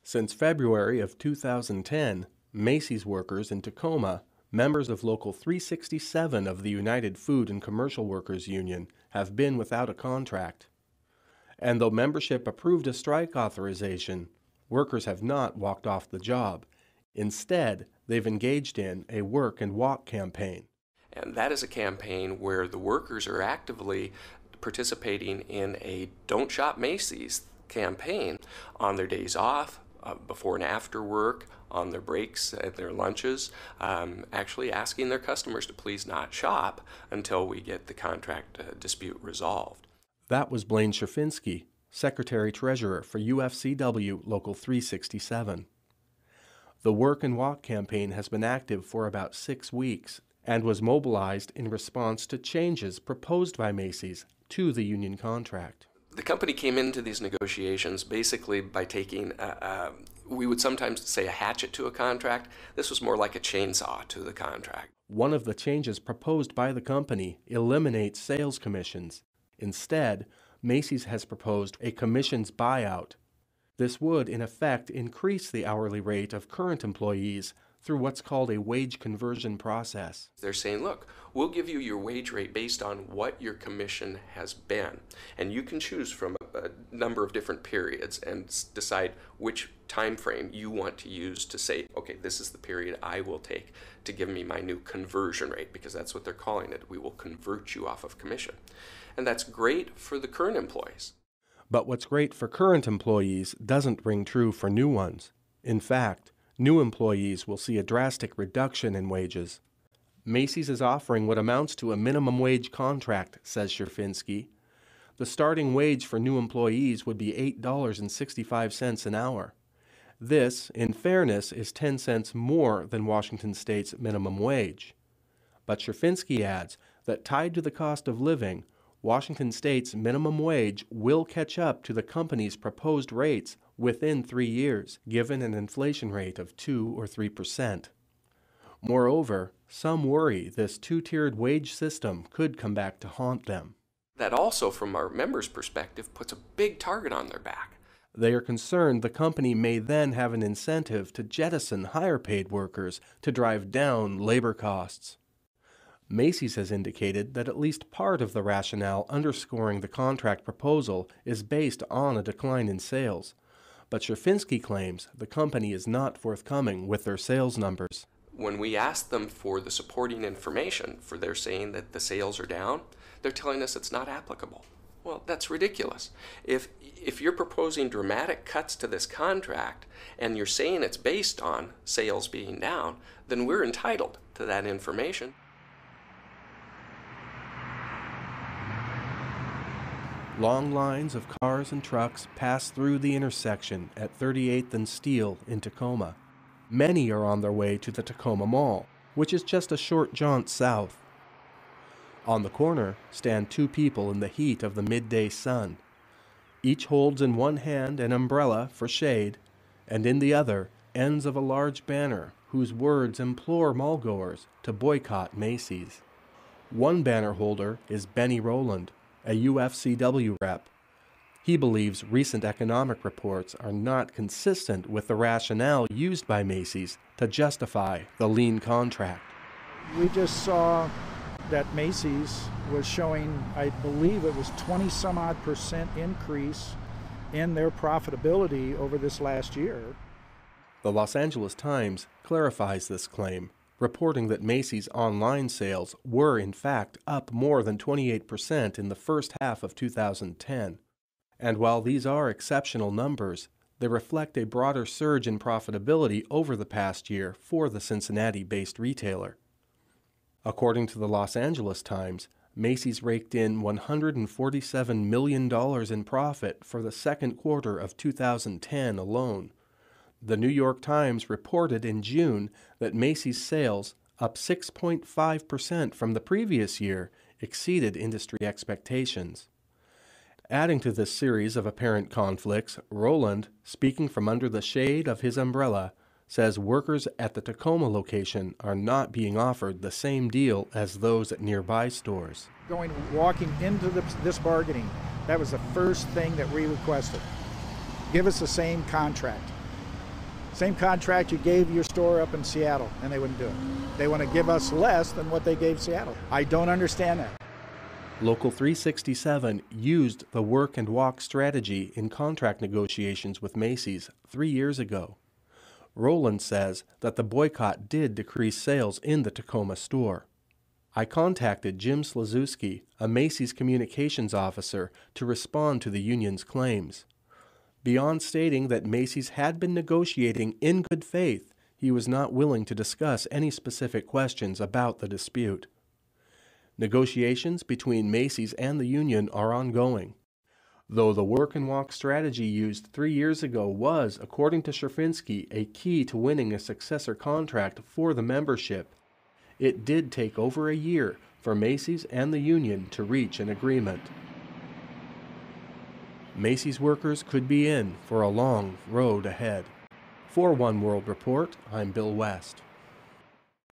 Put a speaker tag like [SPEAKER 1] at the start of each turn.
[SPEAKER 1] Since February of 2010, Macy's workers in Tacoma, members of Local 367 of the United Food and Commercial Workers Union, have been without a contract. And though membership approved a strike authorization, workers have not walked off the job. Instead, they've engaged in a work and walk campaign.
[SPEAKER 2] And that is a campaign where the workers are actively participating in a Don't Shop Macy's campaign on their days off, before and after work, on their breaks, at their lunches, actually asking their customers to please not shop until we get the contract dispute resolved.
[SPEAKER 1] That was Blaine Scherfinski, Secretary-Treasurer for UFCW Local 367. The Work and Walk campaign has been active for about 6 weeks and was mobilized in response to changes proposed by Macy's to the union contract.
[SPEAKER 2] The company came into these negotiations basically by taking, we would sometimes say a hatchet to a contract. This was more like a chainsaw to the contract.
[SPEAKER 1] One of the changes proposed by the company eliminates sales commissions. Instead, Macy's has proposed a commissions buyout. This would, in effect, increase the hourly rate of current employees through what's called a wage conversion process.
[SPEAKER 2] They're saying, look, we'll give you your wage rate based on what your commission has been. And you can choose from a number of different periods and decide which time frame you want to use to say, okay, this is the period I will take to give me my new conversion rate, because that's what they're calling it. We will convert you off of commission. And that's great for the current employees.
[SPEAKER 1] But what's great for current employees doesn't ring true for new ones. In fact, new employees will see a drastic reduction in wages. Macy's is offering what amounts to a minimum wage contract, says Scherfinski. The starting wage for new employees would be $8.65 an hour. This, in fairness, is 10 cents more than Washington State's minimum wage. But Scherfinski adds that tied to the cost of living, Washington State's minimum wage will catch up to the company's proposed rates within 3 years, given an inflation rate of 2 or 3%. Moreover, some worry this two-tiered wage system could come back to haunt them.
[SPEAKER 2] That also, from our members' perspective, puts a big target on their back.
[SPEAKER 1] They are concerned the company may then have an incentive to jettison higher-paid workers to drive down labor costs. Macy's has indicated that at least part of the rationale underscoring the contract proposal is based on a decline in sales. But Scherfinski claims the company is not forthcoming with their sales numbers.
[SPEAKER 2] When we ask them for the supporting information for their saying that the sales are down, they're telling us it's not applicable. Well, that's ridiculous. If you're proposing dramatic cuts to this contract and you're saying it's based on sales being down, then we're entitled to that information.
[SPEAKER 1] Long lines of cars and trucks pass through the intersection at 38th and Steele in Tacoma. Many are on their way to the Tacoma Mall, which is just a short jaunt south. On the corner stand 2 people in the heat of the midday sun. Each holds in one hand an umbrella for shade, and in the other ends of a large banner whose words implore mallgoers to boycott Macy's. One banner holder is Benny Rowland, a UFCW rep. He believes recent economic reports are not consistent with the rationale used by Macy's to justify the lean contract.
[SPEAKER 3] We just saw that Macy's was showing, I believe it was 20-some-odd% increase in their profitability over this last year.
[SPEAKER 1] The Los Angeles Times clarifies this claim, reporting that Macy's online sales were in fact up more than 28% in the first half of 2010. And while these are exceptional numbers, they reflect a broader surge in profitability over the past year for the Cincinnati-based retailer. According to the Los Angeles Times, Macy's raked in $147 million in profit for the second quarter of 2010 alone. The New York Times reported in June that Macy's sales, up 6.5% from the previous year, exceeded industry expectations. Adding to this series of apparent conflicts, Rowland, speaking from under the shade of his umbrella, says workers at the Tacoma location are not being offered the same deal as those at nearby stores.
[SPEAKER 3] Walking into this bargaining, that was the first thing that we requested. Give us the same contract. Same contract you gave your store up in Seattle, and they wouldn't do it. They want to give us less than what they gave Seattle. I don't understand that.
[SPEAKER 1] Local 367 used the work and walk strategy in contract negotiations with Macy's 3 years ago. Roland says that the boycott did decrease sales in the Tacoma store. I contacted Jim Slazewski, a Macy's communications officer, to respond to the union's claims. Beyond stating that Macy's had been negotiating in good faith, he was not willing to discuss any specific questions about the dispute. Negotiations between Macy's and the union are ongoing. Though the work and walk strategy used 3 years ago was, according to Sherfinsky, a key to winning a successor contract for the membership, it did take over a year for Macy's and the union to reach an agreement. Macy's workers could be in for a long road ahead. For One World Report, I'm Bill West.